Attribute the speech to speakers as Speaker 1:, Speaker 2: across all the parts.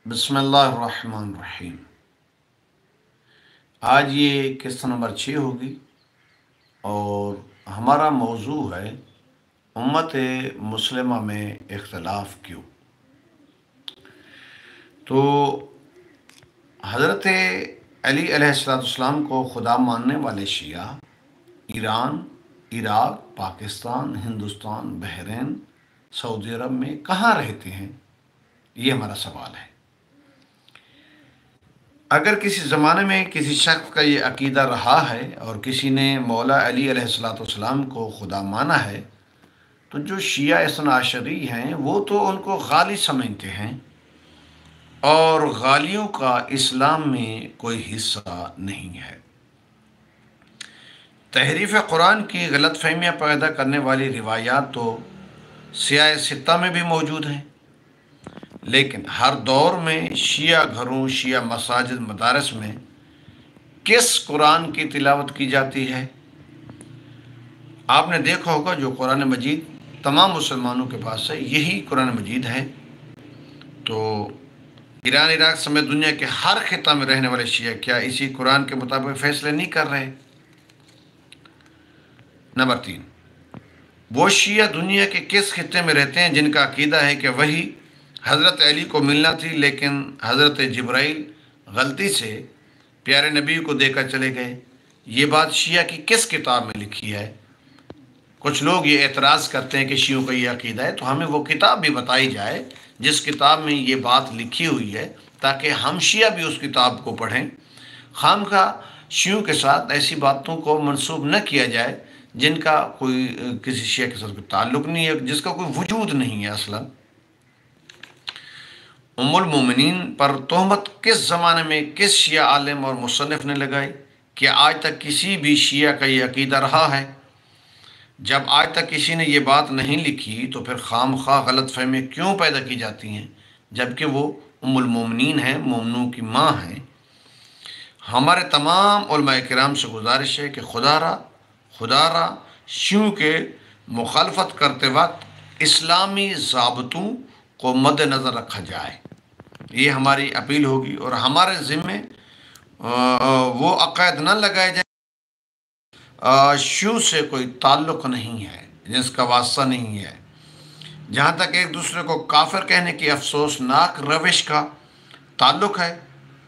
Speaker 1: बिस्मिल्लाहिर्रहमानिर्रहीम। आज ये किस्त नंबर 6 होगी और हमारा मौजू है उम्मत मुस्लिमा में इख्तलाफ क्यों। तो हज़रत अली अलैहिस्सलाम को खुदा मानने वाले Shia Iran, Iraq, Pakistan, Hindustan, Bahrain, Saudi Arab में कहाँ रहते हैं, ये हमारा सवाल है। अगर किसी ज़माने में किसी शख्स का ये अकीदा रहा है और किसी ने मौला अली अलैहिस्सलाम को खुदा माना है, तो जो शिया इस्ना आशरी हैं वो तो उनको गाली समझते हैं और गालियों का इस्लाम में कोई हिस्सा नहीं है। तहरीफ कुरान की गलत फहमियाँ पैदा करने वाली रिवायात तो सियाह सित्ता में भी मौजूद हैं, लेकिन हर दौर में शिया घरों, शिया मसाजिद, मदारस में किस कुरान की तिलावत की जाती है? आपने देखा होगा जो कुरान मजीद तमाम मुसलमानों के पास है, यही कुरान मजीद है। तो ईरान, इराक समेत दुनिया के हर खिता में रहने वाले शिया क्या इसी कुरान के मुताबिक फैसले नहीं कर रहे? नंबर 3, वो शिया दुनिया के किस खिते में रहते हैं जिनका अकीदा है कि वही हज़रत अली को मिलना थी, लेकिन हज़रत जिब्राइल गलती से प्यारे नबी को देकर चले गए? ये बात शिया की किस किताब में लिखी है? कुछ लोग ये एतराज़ करते हैं कि शियों का ये अकीदा है, तो हमें वो किताब भी बताई जाए जिस किताब में ये बात लिखी हुई है, ताकि हम शिया भी उस किताब को पढ़ें। खामखा शियों के साथ ऐसी बातों को मंसूब न किया जाए जिनका कोई किसी शिया के साथ कोई ताल्लुक़ नहीं है, जिसका कोई वजूद नहीं है असलन। उम्मुल मोमिनीन पर तोहमत किस ज़माने में किस शिया आलिम और मुसन्निफ़ ने लगाई? क्या आज तक किसी भी शिया का ये अकीदा रहा है? जब आज तक किसी ने ये बात नहीं लिखी तो फिर खामखा गलत फहमी क्यों पैदा की जाती हैं, जबकि वो उम्मुल मोमिनीन हैं, मोमिनों की माँ हैं। हमारे तमाम उलमा किराम से गुजारिश है कि खुदारा शियों के मुखालफत करते वक्त इस्लामी ज़ाबतों को मद्देनज़र रखा जाए, ये हमारी अपील होगी। और हमारे ज़िम्मे वो अक़ायद न लगाए जाए शियों से कोई ताल्लुक़ नहीं है, जिसका वास्ता नहीं है। जहाँ तक एक दूसरे को काफिर कहने की अफसोसनाक रविश का ताल्लुक़ है,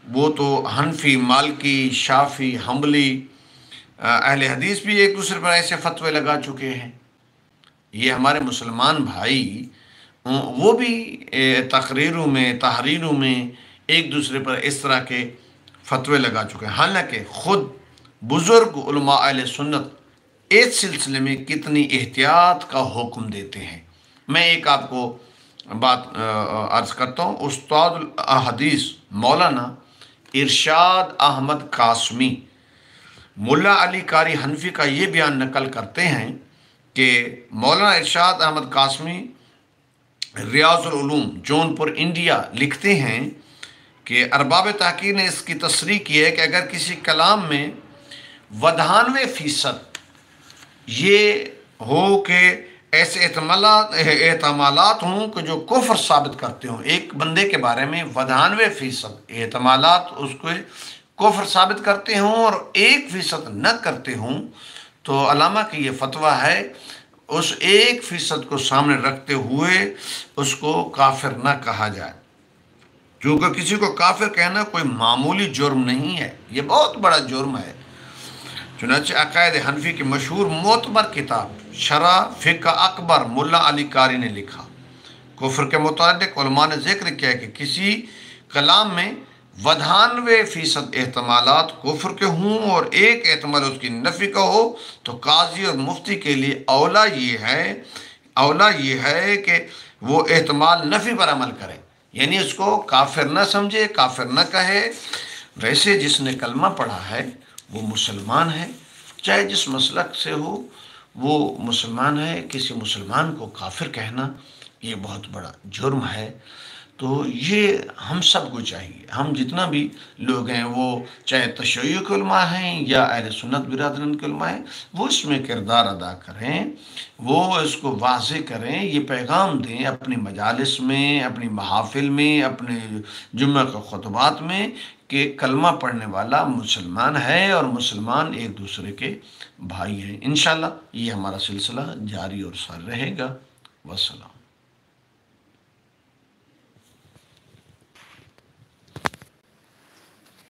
Speaker 1: वो तो हनफी, मालकी, शाफ़ी, हम्बली, अहले हदीस भी एक दूसरे पर ऐसे फतवे लगा चुके हैं। ये हमारे मुसलमान भाई वो भी तकरीरों में, तहरीरों में एक दूसरे पर इस तरह के फतवे लगा चुके हैं। हालांकि ख़ुद बुज़ुर्ग उलमा अहले सुन्नत इस सिलसिले में कितनी एहतियात का हुक्म देते हैं। मैं एक आपको बात अर्ज़ करता हूँ। उस्ताद हदीस मौलाना इरशाद अहमद कासमी मुल्ला अली कारी हनफी का ये बयान नकल करते हैं कि मौलाना इरशाद अहमद कासमी रियाजुल उलूम जौनपुर इंडिया लिखते हैं कि अरबाब तहकीक ने इसकी तस्रीह की है कि अगर किसी कलाम में 92% ये हो कि ऐसे एहतमालात हों कि जो कुफ्र साबित करते हों, एक बंदे के बारे में 92% एहतमालात उसको कुफ्र साबित करते हों और 1% न करते हों, तो अल्लामा की ये फतवा है, उस 1% को सामने रखते हुए उसको काफिर न कहा जाए। क्योंकि किसी को काफिर कहना कोई मामूली जुर्म नहीं है, ये बहुत बड़ा जुर्म है। चुनांचे अकायद हनफी की मशहूर मोतबर किताब शरा फ़िक़्ह अकबर मुल्ला अली कारी ने लिखा। कुफ्र के मुतालिक उलमा ने जिक्र किया कि किसी कलाम में 92% एहतमालात कुफ्र के हों और एक एहतमाल उसकी नफ़ी का हो, तो काजी और मुफ्ती के लिए औला ये है कि वो एहतमाल नफ़ी पर अमल करें, यानी उसको काफिर न समझे, काफिर न कहे। वैसे जिसने कलमा पढ़ा है वो मुसलमान है, चाहे जिस मसलक से हो वो मुसलमान है। किसी मुसलमान को काफिर कहना ये बहुत बड़ा जुर्म है। तो ये हम सबको चाहिए, हम जितना भी लोग हैं, वो चाहे तशय्युई के उलमा हैं या अहले सुन्नत बिरादरन के उलमा हैं, वो इसमें किरदार अदा करें, वो इसको वाज़ेह करें, ये पैगाम दें अपनी मजालिस में, अपनी महाफिल में, अपने जुम्मे के खुतबात में, कि कलमा पढ़ने वाला मुसलमान है और मुसलमान एक दूसरे के भाई हैं। इंशाअल्लाह ये हमारा सिलसिला जारी और सार रहेगा। वस्सलाम।